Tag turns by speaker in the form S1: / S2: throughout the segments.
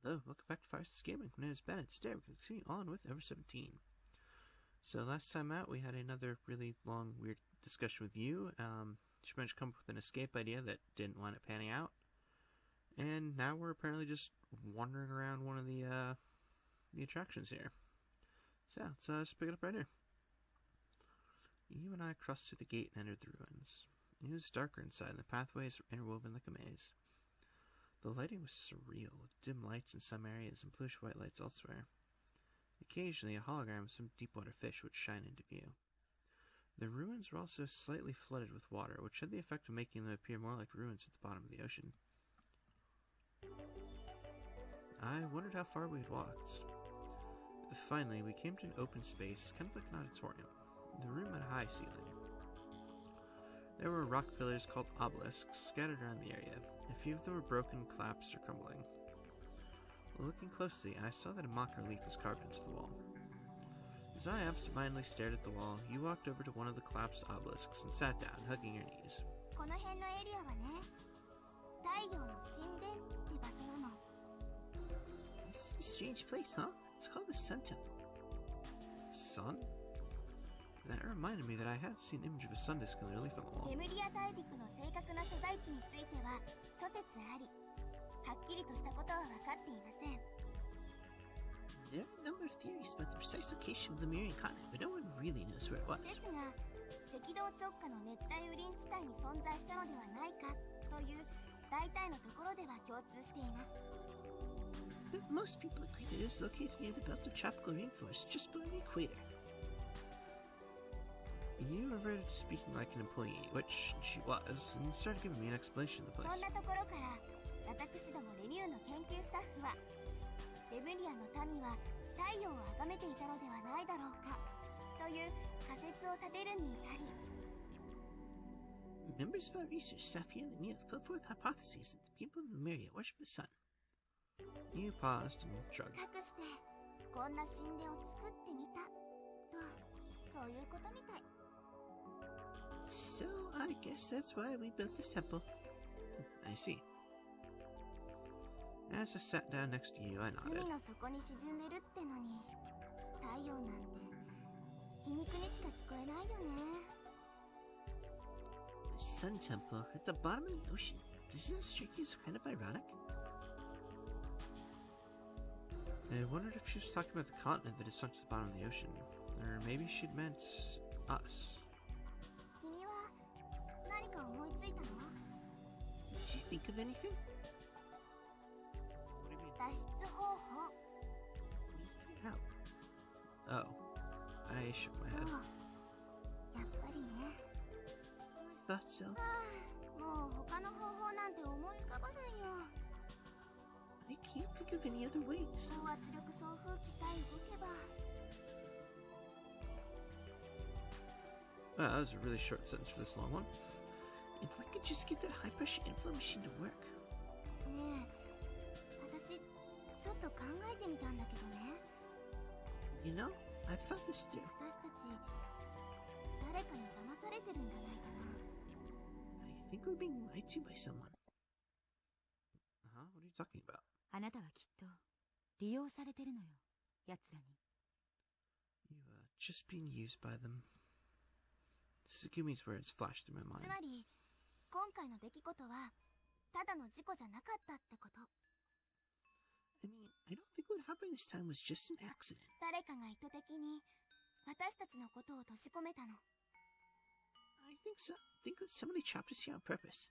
S1: Hello, welcome back to Fireside Gaming. My name is Ben, and today we're going to continue on with Ever17. So last time out, we had another really long, weird discussion with you. She managed to come up with an escape idea that didn't wind up panning out. And now we're apparently just wandering around one of the attractions here. So yeah, let's just pick it up right here. You and I crossed through the gate and entered the ruins. It was darker inside, and the pathways were interwoven like a maze. The lighting was surreal, with dim lights in some areas and bluish white lights elsewhere. Occasionally, a hologram of some deep-water fish would shine into view. The ruins were also slightly flooded with water, which had the effect of making them appear more like ruins at the bottom of the ocean. I wondered how far we had walked. Finally, we came to an open space, kind of like an auditorium. The room had a high ceiling. There were rock pillars called obelisks scattered around the area. A few of them were broken, collapsed, or crumbling. Looking closely, I saw that a mock relief was carved into the wall. As I absentmindedly stared at the wall, you walked over to one of the collapsed obelisks and sat down, hugging your knees. This is a strange place, huh? It's called the Sun Temple. Sun? That reminded me that I had seen an image of a sun disk in the relief on the wall. There are a number of theories about the precise location of the Lemmihian continent, but no one really knows where it was. But most people agree that it is located near the belt of tropical rainforest just below the equator. You reverted to speaking like an employee, which she was, and started giving me an explanation of the place. Members of our research staff here at LEMMIH have put forth hypotheses that the people of Lemmiria worship the sun. You paused and shrugged. So, I guess that's why we built this temple. I see. As I sat down next to you, I nodded. A sun temple at the bottom of the ocean. Doesn't that strike you as kind of ironic? I wondered if she was talking about the continent that had sunk to the bottom of the ocean. Or maybe she'd meant us. Did you think of anything? What do you mean? Please get out. Oh. I shook my head. I thought so. I can't think of any other ways. Wow, that was a really short sentence for this long one. If we could just get that high-pressure inflow machine to work. You know, I've thought this through. I think we're being lied to by someone. Huh? What are you talking about? You, just being used by them. Tsukumi's words flashed through my mind. I mean, I don't think what happened this time was just an accident. I think so. I think that somebody trapped us here on purpose.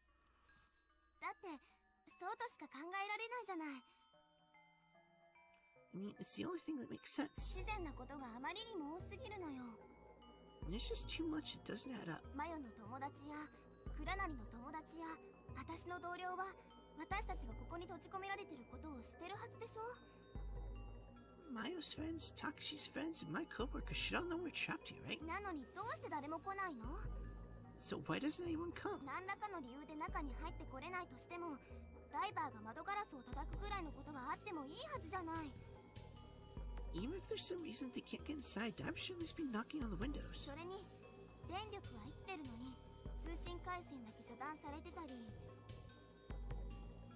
S1: I mean, it's the only thing that makes sense. There's just too much that doesn't add up. Mayo's friends, Takashi's friends, and my coworkers should all know we're trapped here, right? So why doesn't anyone come? Even if there's some reason they can't get inside, divers should at least be knocking on the windows.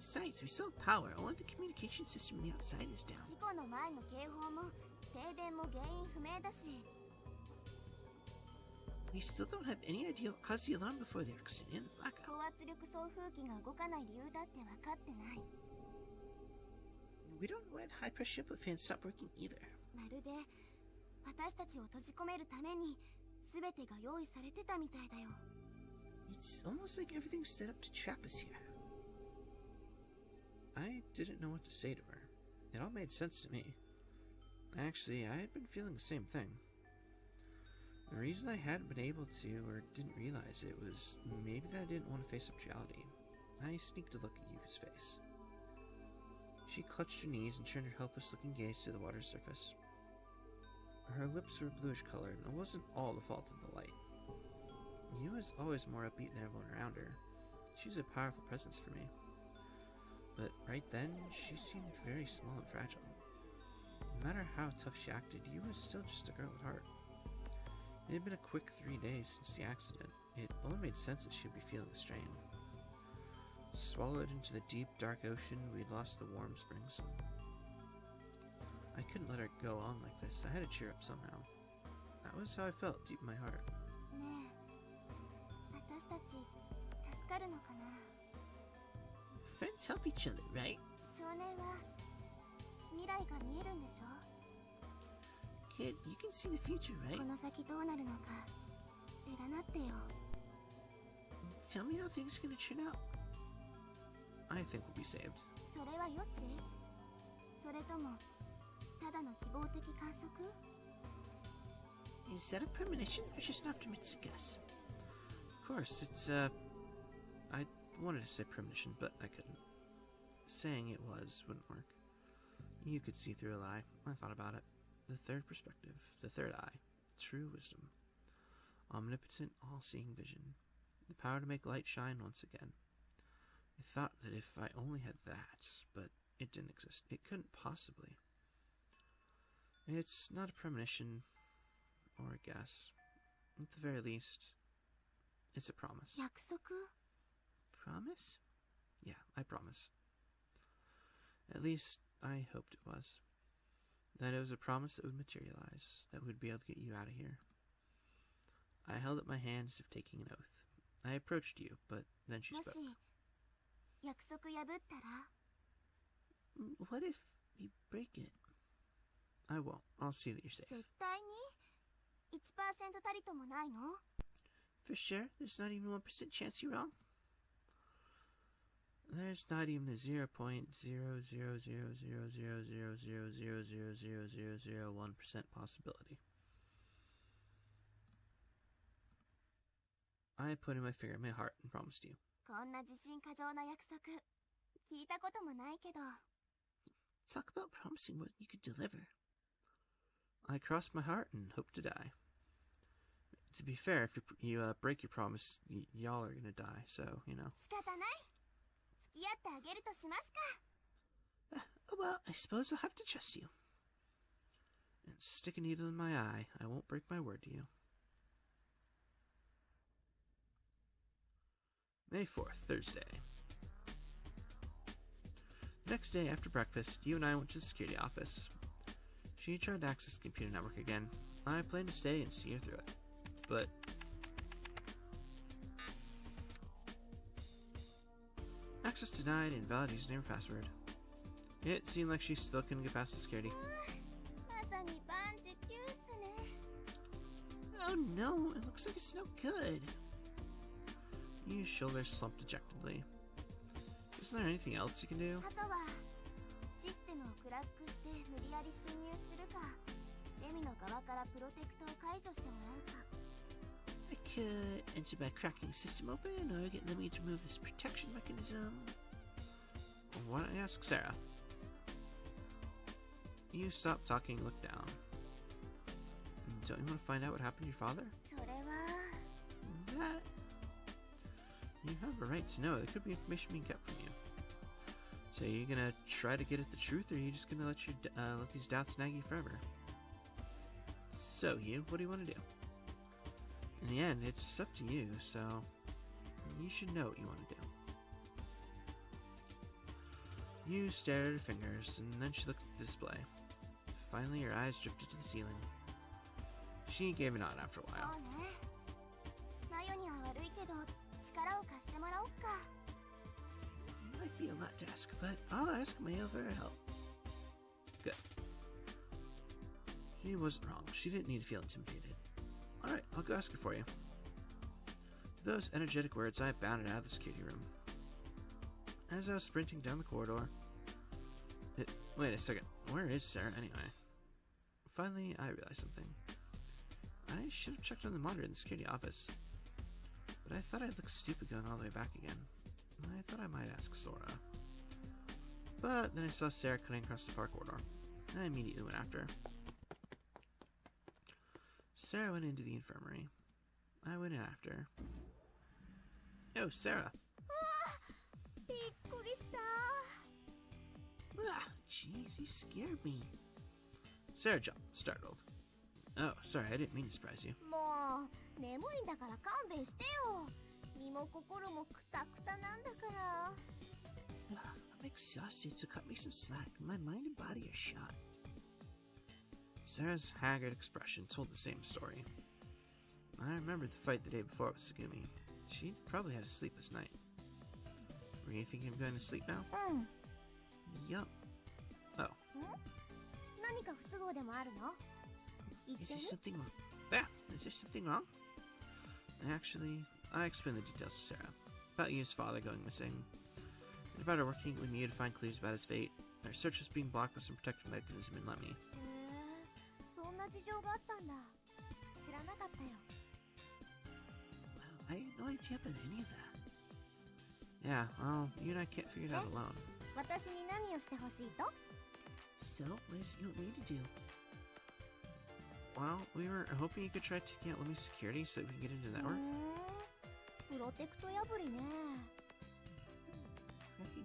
S1: Besides, we still have power. Only the communication system on the outside is down. We still don't have any idea what caused the alarm before the accident and the blackout. We don't know why the high-pressure input fan stopped working either. It's almost like everything's set up to trap us here. I didn't know what to say to her. It all made sense to me. Actually, I had been feeling the same thing. The reason I hadn't been able to, or didn't realize it, was maybe that I didn't want to face up to reality. I sneaked a look at Yuva's face. She clutched her knees and turned her helpless-looking gaze to the water's surface. Her lips were bluish colored, and it wasn't all the fault of the light. Yu was always more upbeat than everyone around her. She was a powerful presence for me. But right then, she seemed very small and fragile. No matter how tough she acted, Yu was still just a girl at heart. It had been a quick 3 days since the accident. It only made sense that she would be feeling the strain. Swallowed into the deep, dark ocean, we'd lost the warm spring sun. I couldn't let her go on like this. I had to cheer up somehow. That was how I felt deep in my heart. Friends help each other, right? Kid, you can see the future, right? Tell me how things are going to turn out. I think we'll be saved. Is that a premonition or just an optimistic guess? Of course, it's, I wanted to say premonition, but I couldn't. Saying it wouldn't work. You could see through a lie. I thought about it. The third perspective, the third eye, true wisdom, omnipotent, all-seeing vision, the power to make light shine once again. I thought that if I only had that, but it didn't exist. It couldn't possibly. It's not a premonition or a guess. At the very least, it's a promise. Promise? Yeah, I promise. At least, I hoped it was. That it was a promise that would materialize, that would be able to get you out of here. I held up my hand as if taking an oath. I approached you, but then she spoke. What if you break it? I won't. I'll see that you're safe. For sure? There's not even 1% chance you're wrong? There's not even a 0.000000000000001% possibility. I put in my finger in my heart and promised you. Talk about promising what you could deliver. I crossed my heart and hope to die. To be fair, if you break your promise, y'all are gonna die, so, you know. Well, I suppose I'll have to trust you. And stick a needle in my eye. I won't break my word to you. May 4th, Thursday. The next day after breakfast, you and I went to the security office. She tried to access the computer network again. I planned to stay and see her through it. But access denied, invalid username and password. It seemed like she still couldn't get past the security. Oh no, it looks like it's no good. Yu's shoulders slumped dejectedly. Isn't there anything else you can do? I could enter by cracking the system open, or get LEMMIH to remove this protection mechanism. Why don't I ask Sara? You stopped talking and looked down. Don't you want to find out what happened to your father? That... You have a right to know. There could be information being kept from you. So are you gonna try to get at the truth, or are you just gonna let these doubts nag you forever? So, Yu, what do you want to do? In the end, it's up to you, so you should know what you want to do. You stared at her fingers, and then she looked at the display. Finally, her eyes drifted to the ceiling. She gave a nod after a while. Might be a lot to ask, but I'll ask Mayo for her help. Good. She wasn't wrong. She didn't need to feel intimidated. Alright, I'll go ask her for you. With those energetic words, I bounded out of the security room. As I was sprinting down the corridor... Wait a second. Where is Sara anyway? Finally, I realized something. I should have checked on the monitor in the security office. But I thought I'd look stupid going all the way back again. I thought I might ask Sara. But then I saw Sara cutting across the far corridor. I immediately went after her. Sara went into the infirmary. I went in after her. Oh, Sara! Ah, jeez, you scared me. Sara jumped, startled. Oh, sorry, I didn't mean to surprise you. I'm exhausted, so cut me some slack. My mind and body are shot. Sara's haggard expression told the same story. I remembered the fight the day before with Tsugumi. She'd probably had a sleepless night. Were you thinking of going to sleep now? Yup. Oh. Is there something wrong? Is there something wrong? Actually, I explained the details to Sara. About Yu's father going missing, and about her working with Yu to find clues about his fate. Our search was being blocked by some protective mechanism in LEMMIH. Wow, I had no idea about any of that. Yeah, well, you and I can't figure it out alone. So, what does you want me to do? Well, we were hoping you could try taking out LEMMIH security so that we can get into the network.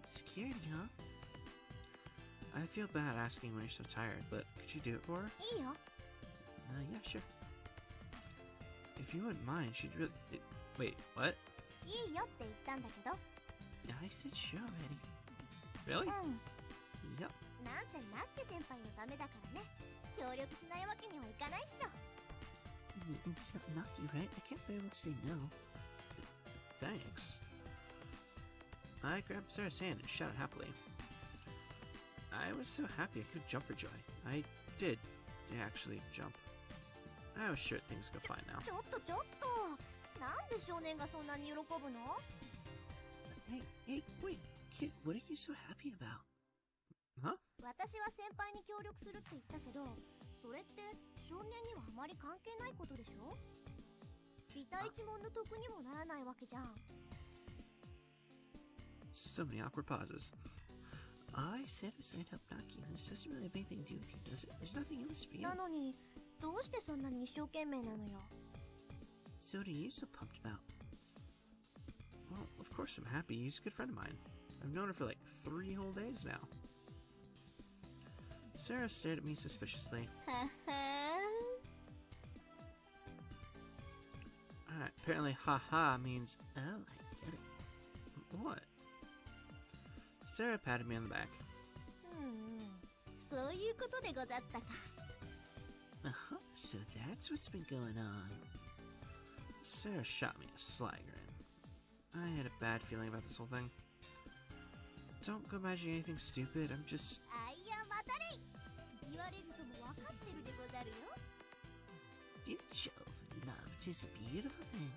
S1: Security, huh? I feel bad asking when you're so tired, but could you do it for her? Yeah, sure. If you wouldn't mind, she'd really... Wait, what? Yeah, I said sure already. Really? Yep. It's Naki, right? I can't very well say no. Thanks. I grabbed Sara's hand and shouted happily. I was so happy I could jump for joy. I did actually jump. I was sure things would go fine now. Hey, wait, kid, what are you so happy about? Huh? So many awkward pauses. I said I signed up Naki. This doesn't really have anything to do with you, does it? There's nothing else for you. So what are you so pumped about? Well, of course I'm happy. He's a good friend of mine. I've known her for like 3 whole days now. Sara stared at me suspiciously. Alright, apparently haha means, oh, I get it. What? Sara patted me on the back. So that's what's been going on. Sara shot me a sly grin. I had a bad feeling about this whole thing. Don't go imagining anything stupid, I'm just... Dear Jove, love, 'tis a beautiful thing.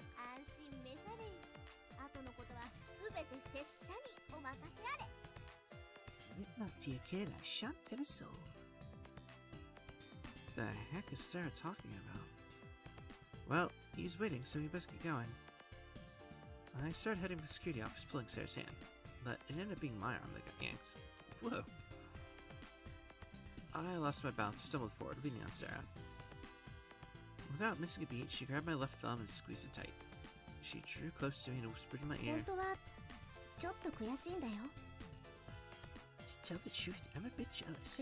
S1: Fret not, dear kid, I shan't tell a soul. The heck is Sara talking about? Well, he's waiting, so we best get going. I started heading to the security office, pulling Sara's hand, but it ended up being my arm that got yanked. Whoa! I lost my balance, stumbled forward, leaning on Sara. Without missing a beat, she grabbed my left thumb and squeezed it tight. She drew close to me and whispered in my ear. To tell the truth, I'm a bit jealous.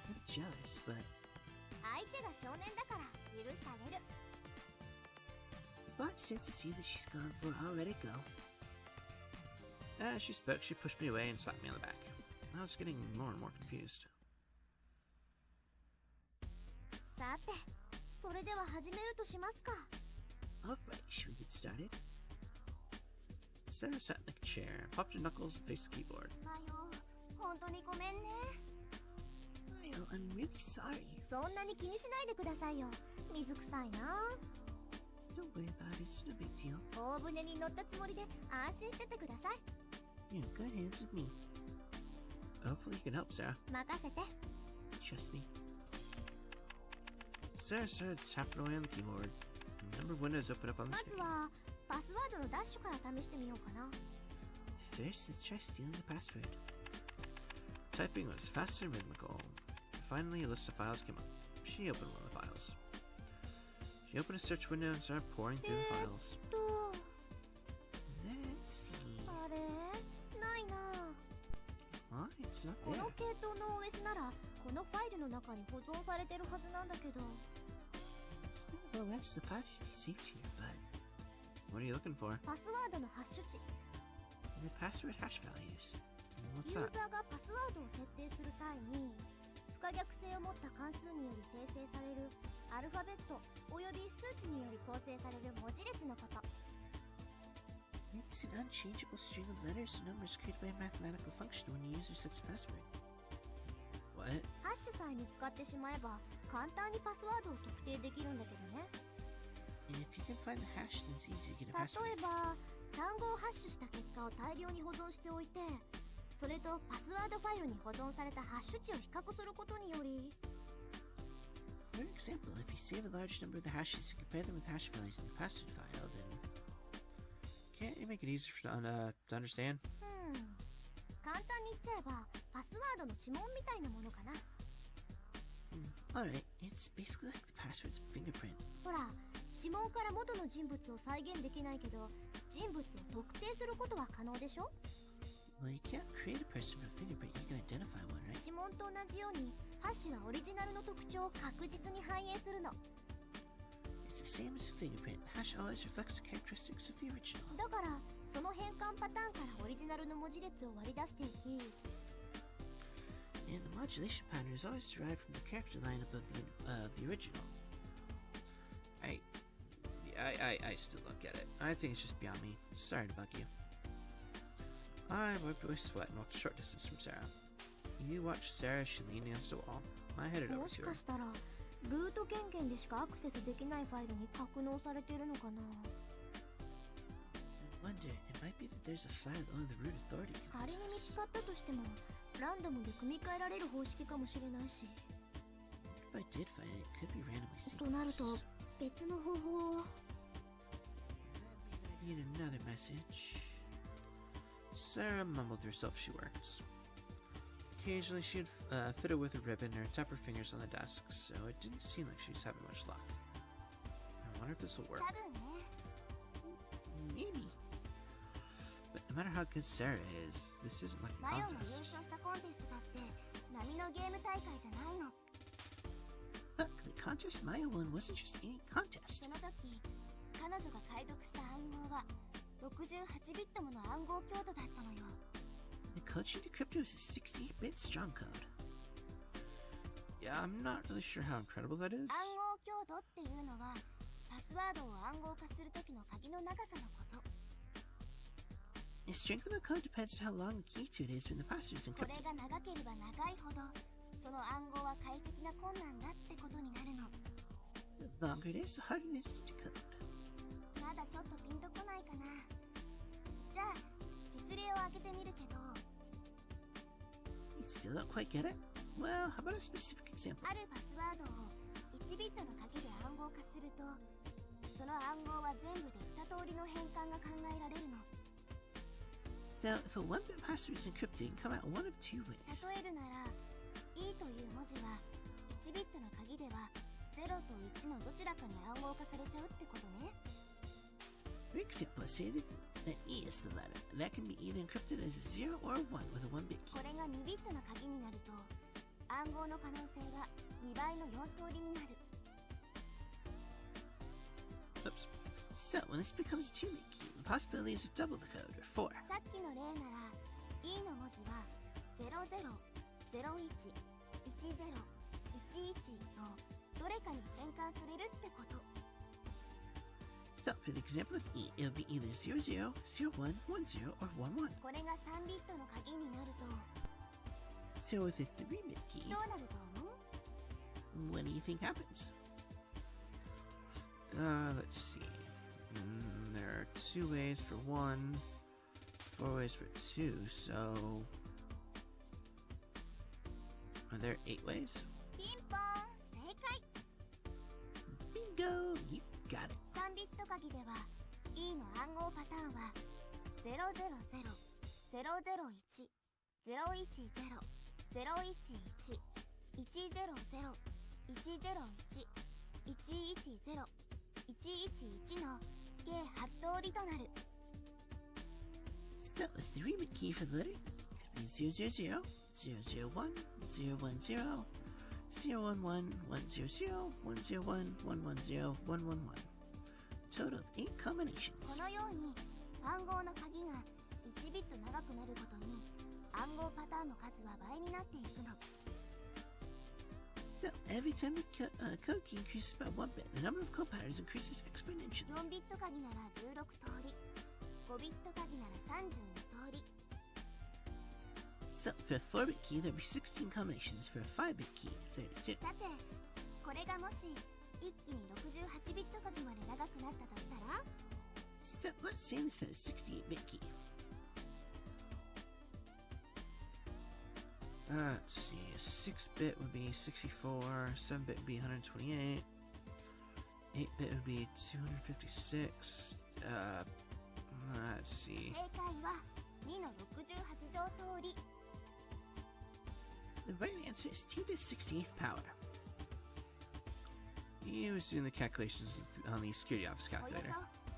S1: I'm jealous, but... But since it's you that she's gone for, I'll let it go. As she spoke, she pushed me away and slapped me on the back. I was getting more and more confused.
S2: さて、それでは始めるとしますか。
S1: Alright, should we get started? Sarah sat in the chair, popped her knuckles, and faced the keyboard.
S2: マヨ、本当にごめんね。
S1: Mayo, I'm really sorry.
S2: そんなに気にしないでくださいよ。水臭いな。
S1: Don't worry about it, it's no big deal.
S2: 大船に乗ったつもりで安心しててください。
S1: Yeah, good hands with me. Hopefully you can help, Sarah.
S2: 任せて。
S1: Trust me. Sarah started tapping away on the keyboard. A number of windows opened up on the
S2: ま
S1: screen.
S2: ずはパスワードのダッシュから試してみようかな。
S1: First, let's try stealing a password. Typing was fast and rhythmical. Finally, a list of files came up. She opened one of the files. She opened a search window and started pouring through the files.
S2: あ
S1: Let's see.
S2: れないな。
S1: What? It's not
S2: こ
S1: there.
S2: の系統の OS ならこのファイルの中に保存されてるはずなんだけど。
S1: Well, that's the file should be saved here, but what are you looking for?
S2: パスワードのハッシュ値。
S1: The password hash values.
S2: ユ
S1: What's
S2: ー
S1: that?
S2: ザーがパスワードを設定する際に不可逆性を持った関数により生成されるアルファベットおよび数値により構成される文字列のこと。
S1: It's an unchangeable string of letters or numbers created by a mathematical function when a user sets a password. What?
S2: ハッシュさえ見つかってしまえば簡単にパスワードを特定できるんだけどね。
S1: If you can find the hash, then it's easy to get a
S2: 例
S1: password.
S2: えば単語をハッシュした結果を大量に保存しておいてそれとパスワードファイルに保存されたハッシュ値を比較することにより
S1: For example, if you save a large number of the hashes and compare them with hash values in the password file, then can't you make it easier to understand?
S2: 簡単に言っちゃえばパスワードの指紋みたいなものかな。
S1: Alright, it's basically like the password's fingerprint.
S2: ほら指紋から元の人物を再現できないけど人物を特定することは可能でしょ。
S1: Well, you can't create a person from a fingerprint, you can identify one, right?
S2: 指紋と同じようにハッシュはオリジナルの特徴を確実に反映するの。
S1: It's the same as a fingerprint. The hash always reflects the characteristics of the original.
S2: だからその変換パターンからオリジナルの文字列を割り出していき
S1: And the modulation pattern is always derived from the character lineup of the original. I still don't get it. I think it's just beyond me. Sorry to bug you. I wiped away sweat and walked a short distance from Sara. You watched Sara as she leaned against the wall. I headed over
S2: もし
S1: to
S2: か
S1: her.
S2: したらルート権限でしかアクセスできないファイルに格納されているのかな。
S1: I wonder, it might be that there's a file only the root authority can
S2: 仮に見つ
S1: access.
S2: かったとしてもランダムで組み替えられる方式かもしれないし。
S1: If I did find it, it could be randomly
S2: となると
S1: sequenced.
S2: 別の方法を。
S1: I need another message. Sara mumbled to herself as she worked. Occasionally, she'd fiddle with a ribbon or tap her fingers on the desk, so it didn't seem like she was having much luck. I wonder if this will work.
S2: 多分ね。
S1: Maybe. But no matter how good Sara is, this isn't like
S2: マ
S1: a
S2: ヨが優
S1: contest.
S2: 勝したコンテストだって波のゲーム大会じゃないの。
S1: Look, the contest Maya won wasn't just any contest.
S2: その時彼女が解読した暗号は68ビットもの暗号強度だったのよ。
S1: The code she decrypted was a 68-bit strong code. Yeah, I'm not really sure how incredible that is.
S2: 暗号強度っていうのはパスワードを暗号化する時の鍵の長さのこと。
S1: The strength of the code depends on how long the key to it is when the password is
S2: これ
S1: encrypted.
S2: が長ければ長いほどその暗号は解析が困難だってことになるの。
S1: The longer it is, the harder it is to decode.
S2: まだちょっとピンとこないかな。じゃあ実例を挙げてみるけど
S1: You still don't quite get it? Well, how about a specific example?
S2: あるパスワードを1ビットの鍵で暗号化するとその暗号は全部で2通りの変換が考えられるの。
S1: So, if a 1-bit password is encrypted, it can come out one of two ways.
S2: 例えるなら E という文字は1ビットの鍵では0と1のどちらかに暗号化されちゃうってことね。
S1: For example, say that E is the letter. That can be either encrypted as a 0 or a 1 with a 1-bit
S2: こ
S1: key.
S2: れが2ビットの鍵になると暗号の可能性が2倍の4通りになる。
S1: Oops. So, when this becomes a 2-bit key, the possibilities are double the code, or 4.
S2: さっきの例なら E の文字は00011011のどれかに変換されるってこと。
S1: So, for the example of E, it would be either 00, 01, 10, or 11.
S2: これが3ビットの鍵になると
S1: So, with a 3-bit key,
S2: どうなると思う？
S1: what do you think happens? Let's see. There are 2 ways for 1, 4 ways for 2, so... Are there 8 ways?
S2: ピンポーン、正解。
S1: Bingo! You got it.
S2: 3ビット鍵では E の暗号パターンは000、001、010、011、100、101、110、111の計8通りとなる。
S1: So, the 3-bit key for the letter E could be 000, 001, 010, 011, 100, 101, 110, 111. Total of 8 combinations.
S2: このように暗号の鍵が1ビット長くなるごとに暗号パターンの数は倍になっていくの。
S1: So, every time the code key increases by 1 bit, the number of code patterns increases exponentially.
S2: 4ビット鍵なら16通り、5ビット鍵なら32通り。
S1: So, for a 4-bit key, there'd be 16 combinations. For a 5-bit key, 32.
S2: さて、これがもし一気に68ビット鍵まで長くなったとしたら
S1: So, let's say this is a 68-bit key. Let's see, a 6-bit would be 64, 7-bit would be 128, 8-bit would be 256, let's see.
S2: 正解は2の68乗通り。
S1: The right answer is 2 to the 68th power. He was doing the calculations on the security office
S2: およ
S1: calculator.
S2: そ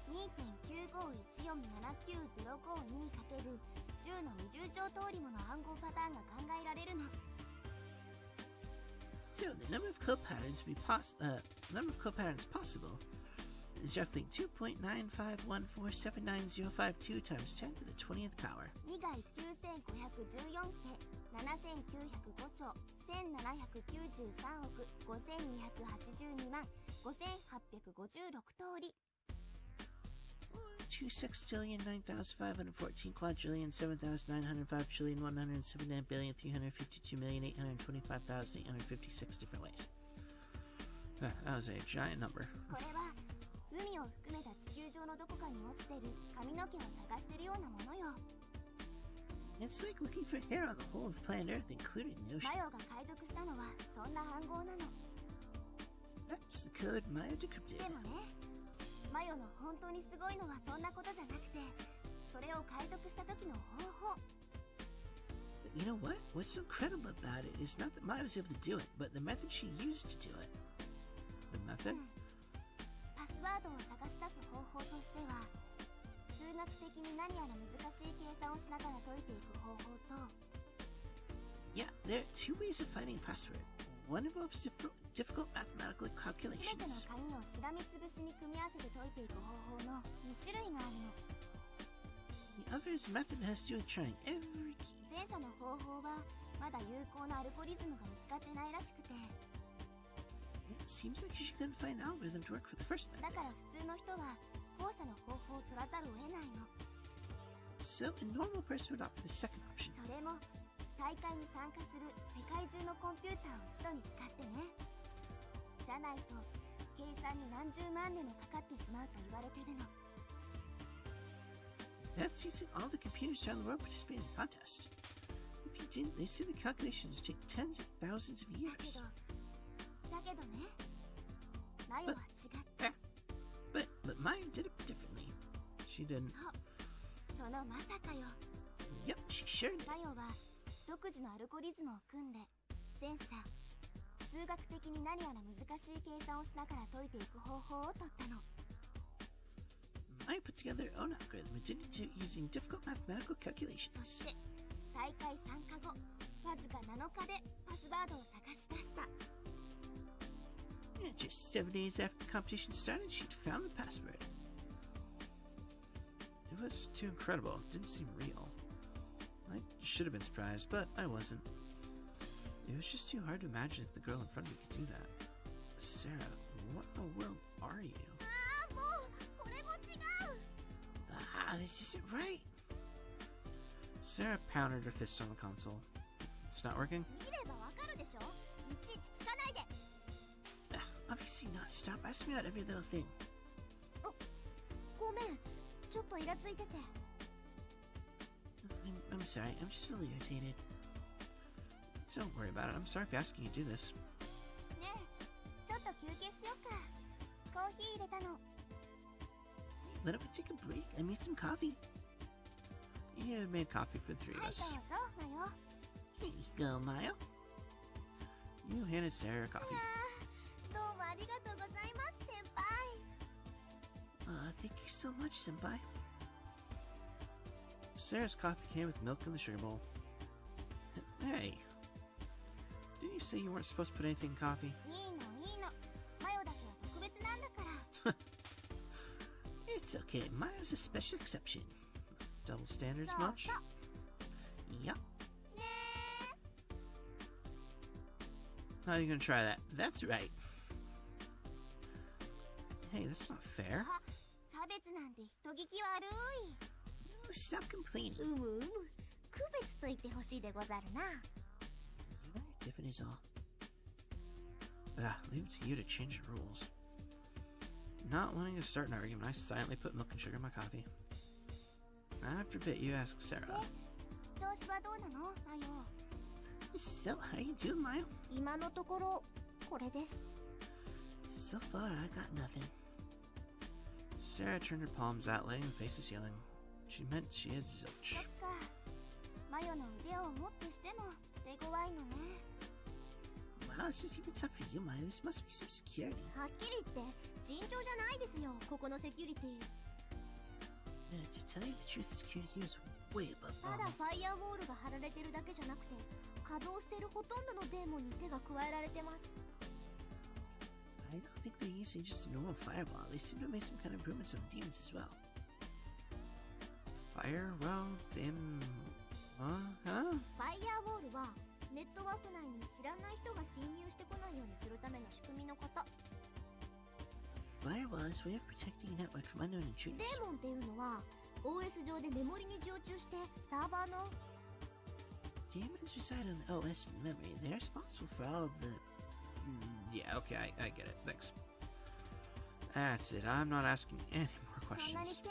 S2: 2.951479×10 の20乗通りもの暗号パターンが考えられるの。
S1: So the number of code patterns possible is roughly 2.951479052 times 10 to the 20th power.
S2: 2が9514家、7905兆、1793億、5282万、5856通り。
S1: 2 sextillion 9,514 quadrillion 7,905 trillion 179 billion 352 million 825,856 different ways. That was a giant number.
S2: これは海を含めた地球上のどこかに落ちてる髪の毛を探してるようなものよ。
S1: It's like looking for hair on the whole of planet Earth, including the ocean.
S2: マヨが解読したのはそんな暗号なの。
S1: That's the code Maya decrypted.
S2: でもね、マヨの本当にすごいのはそんなことじゃなくて、それを解読した時の方法。
S1: But you know what? What's so incredible about it is not that Maya was able to do it, but the method she used to do it. The method?
S2: パスワードを探し出す方法としては、数学的に何やら難しい計算をしながら解いていく方法と、
S1: Yeah, there are 2 ways of finding a password. One involves difficult mathematical
S2: 全ての
S1: calculations.
S2: 鍵をしらみつぶしに組み合わせて解いていく方法の2種類があるの。
S1: The other is a method that has to do with trying every key.
S2: 前者の方法はまだ有効なアルゴリズムが見つかってないらしくて、
S1: It seems like you couldn't find an algorithm to work for the first
S2: だ
S1: method.
S2: から普通の人は後者の方法を取らざるを得ないの。
S1: So a normal person would opt for the second option.
S2: それも大会に参加する世界中のコンピューターを一度に使ってね。じゃないと計算に何十万年もかかってしまうと言われてるの。
S1: That's using all the computers around the world participating in the contest. If you didn't, they say the calculations take tens of thousands of
S2: だ
S1: years.
S2: けどね、マヨは違って、
S1: But Maya did it differently. She didn't.
S2: そのまさかよ。
S1: Yep, she sure did.
S2: マヨは独自のアルゴリズムを組んで、前者数学的に何やら難しい計算をしながら解いていく方法を取ったの。
S1: Maya put together her own algorithm and did it using difficult mathematical
S2: そ
S1: calculations.
S2: して大会参加後、わずか7日でパスワードを探し出した。
S1: And just 7 days after the competition started, she'd found the password. It was too incredible. It didn't seem real. I should have been surprised, but I wasn't. It was just too hard to imagine that the girl in front of me could do that. Sarah, what in the world are you? This isn't right. Sarah pounded her fist on the console. It's not working? Obviously not. Stop asking me about every little thing. I'm sorry. I'm just a little irritated. Don't worry about it. I'm sorry for asking you to do this. Let us take a break. I made some coffee. You made coffee for the three of us. Here you go, Mayo. You handed Sarah her coffee. Thank you so much, Senpai. Sarah's coffee came with milk in the sugar bowl. Hey, didn't you say you weren't supposed to put anything in coffee? It's okay, Mayo's a special exception. Double standards much? Yup. How are you gonna try that? That's right. Hey, that's not fair. Oh, stop complaining. Different is all. Leave it to you to change the rules. Not wanting to start an argument, I silently put milk and sugar in my coffee. After a bit, you ask Sarah. So, how you doing, Mayo? So far, I got nothing. Sarah turned her palms out, letting them face the ceiling. She meant she had zilch. Wow, this is even tough for you, Maya. This must be some security. No, to tell you the truth, security here is way above normal. I don't think they're using just a normal fireball. They seem to have made some kind of improvements on the demons as well. Firewall? Damn. Huh? Firewall is a way of protecting your network from unknown intruders. Demons reside on the OS and memory. They're responsible for all of the... Yeah, okay, I get it. Thanks. That's it. I'm not asking any more questions.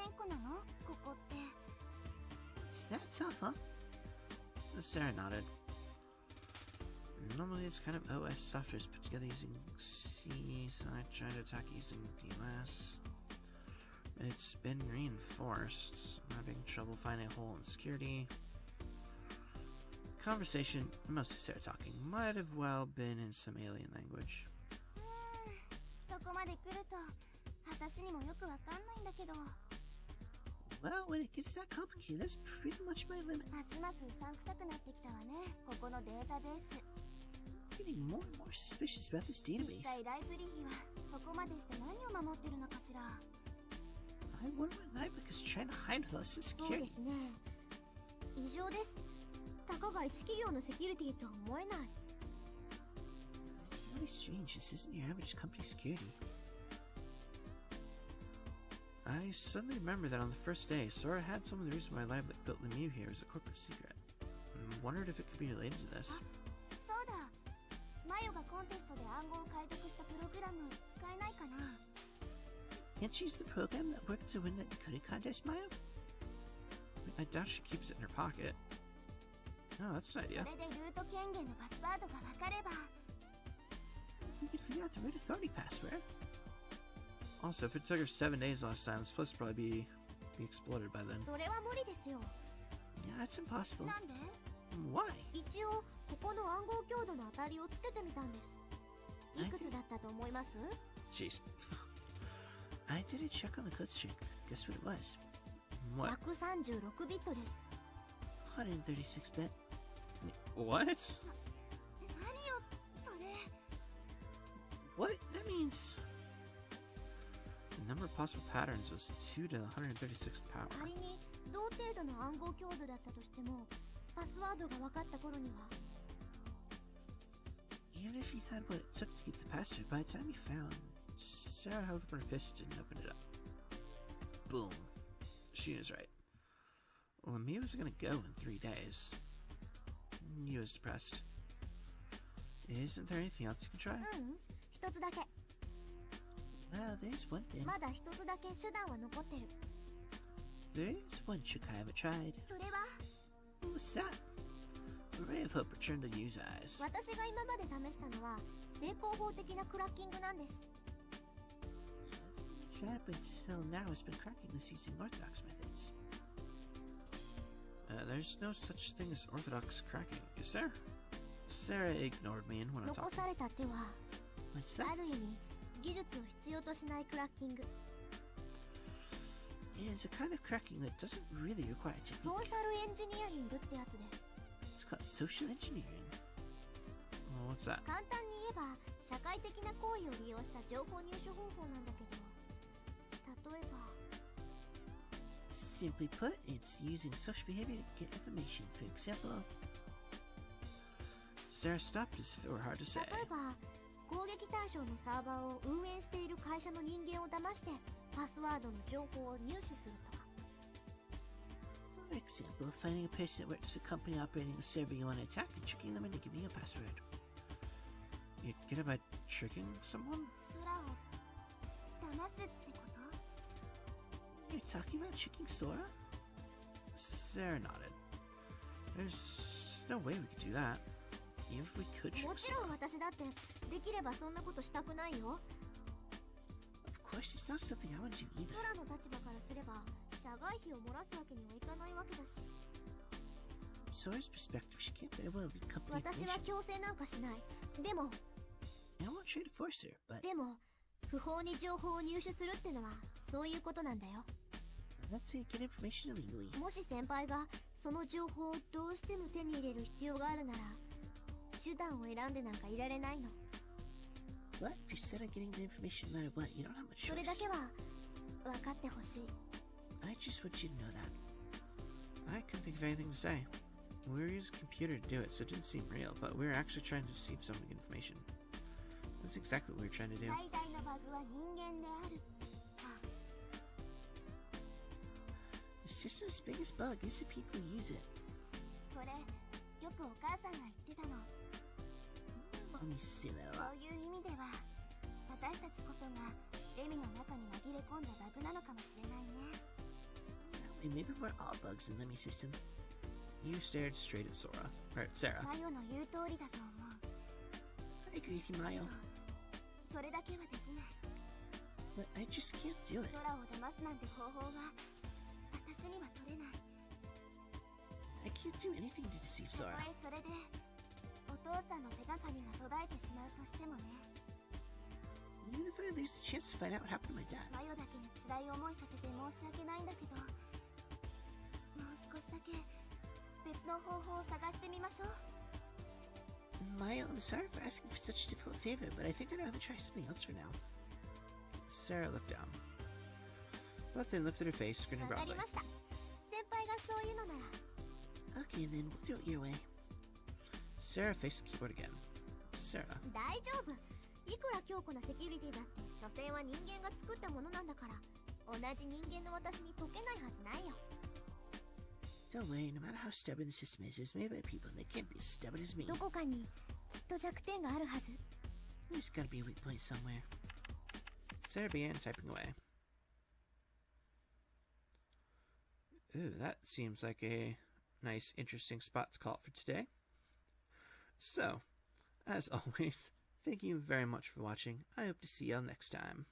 S1: It's that tough, huh? Sarah nodded. Normally it's kind of OS software is put together using C, so I tried to attack using DOS. It's been reinforced. I'm having trouble finding a hole in security. Conversation, mostly Sarah talking, might have well been in some alien language. Well, when it gets that complicated, that's pretty much my limit. Getting more and more suspicious about this database. I wonder what LEMMIH is trying to hide with us in security. It's really strange. This isn't your average company security. I suddenly remembered that on the first day, Sara had some of the reasons why LEMMIH built LEMMIH here as a corporate secret. And wondered if it could be related to this. Can't she use the program that worked to win that decoding contest, Mayo? I doubt she keeps it in her pocket. No, that's an idea. If we could figure out the root authority password. Also, if it took her 7 days last time, this place would probably be exploded by then. Yeah, that's impossible. Why? Jeez. I did a check on the code string. Guess what it was? What? 136-bit. What? What? That means... number of possible patterns was 2 to the 136th power.
S2: 仮に同程度の暗号強度だったとしても、パスワードが分かった頃には
S1: Even if you had what it took to get the password, by the time you found... Sarah held up her fist and opened it up. Boom. She was right. LEMMIH was gonna go in 3 days. He was depressed. Isn't there anything else you can try?
S2: 一つだけ。
S1: Well, there's one thing.
S2: まだ一つだけ手段は残ってる。
S1: There's one trick I haven't tried.
S2: それは
S1: What's that? A ray of hope returned to use eyes.
S2: 私が今まで試したのは成功法的なクラッキングなんです。
S1: Tried up until now has been cracking this using orthodox methods. There's no such thing as orthodox cracking, is there? Sara ignored me and went on
S2: 残
S1: talking.
S2: された手は
S1: What's that?
S2: ある意味技術を必要としないクラッキング。
S1: It's a kind of cracking that doesn't really require
S2: ソ
S1: technique.
S2: ーシャルエンジニアリングってやつです。
S1: It's called social engineering. Well, what's that?
S2: 簡単に言えば社会的な行為を利用した情報入手方法なんだけど、例えば
S1: Simply put, it's using social behavior to get information. For example... Sara stopped as if it were hard to say.
S2: 例えば攻撃対象のサーバーを運営している会社の人間を騙してパスワードの情報を入手するとか。
S1: For example, finding a person that works for a company operating a server you want to attack and tricking them into giving you a password. You get it by tricking someone?
S2: 空を騙すってこと？
S1: You're talking about tricking Sora? Sara nodded. There's no way we could do that. Even if we could
S2: も
S1: trick
S2: ちろん
S1: Sora.
S2: 私だってできればそんなことしたくないよ。
S1: Of course, it's not something I want to do either.
S2: 空の立場からすれば社外費を漏らすわけにはいかないわけだし、
S1: From Sora's perspective, she can't very well leak company
S2: 私は
S1: information.
S2: 強制なんかしない。でも
S1: I won't try to force her, but
S2: 不法に情報を入手するってのはそういうことなんだよ。
S1: that's how you get information illegally.
S2: もし先輩がその情報をどうしても手に入れる必要があるなら手段を選んでなんかいられないの。
S1: But if you're set on getting the information no matter what, you don't have much
S2: それだ
S1: choice.
S2: けは分かってほしい。
S1: I just want you to know that. I couldn't think of anything to say. We were using a computer to do it, so it didn't seem real, but we were actually trying to deceive someone to get information. That's exactly what we were trying to do.
S2: 最大のバグは人間である。
S1: The system's biggest bug is that people use it.
S2: これよくお母さんが言ってたの。
S1: Mom used to say that a
S2: そ
S1: lot.
S2: ういう意味では私たちこそがレミの中に紛れ込んだバグなのかもしれないね。
S1: And maybe we're all bugs in LEMMIH system. You stared straight at Sora. Or at Sara.
S2: マヨの言う通りだと思う。
S1: I agree with you, Mayo.
S2: それだけはできない。
S1: But I just can't do it.
S2: 空を騙すなんて方法は私には取れない。
S1: I can't do anything to deceive
S2: たと
S1: Sara.
S2: えそれでお父さんの手がかりが途絶えてしまうとしてもね。
S1: Even if I lose the chance to find out what happened to my dad.
S2: マヨだけに辛い思いさせて申し訳ないんだけど、もう少しだけ別の方法を探してみましょう。
S1: Mayo, I'm sorry for asking for such a difficult favor, but I think I'd rather try something else for now. Sara looked down. But then lifted her face, grinning
S2: わか
S1: broadly.
S2: りました。先輩がそういうのなら。
S1: Okay, then we'll do it your way. Sara faced the keyboard again. Sara,
S2: 大丈夫。いくら強固なセキュリティだって所詮は人間が作ったものなんだから、同じ人間の私に解けないはずないよ。
S1: don't worry, no matter how stubborn the system is, it was made by people and they can't be as stubborn as me.
S2: どこかにきっと弱点があるはず。
S1: There's gotta be a weak point somewhere. Sara began typing away. Ooh, that seems like a nice, interesting spot to call it for today. So, as always, thank you very much for watching. I hope to see y'all next time.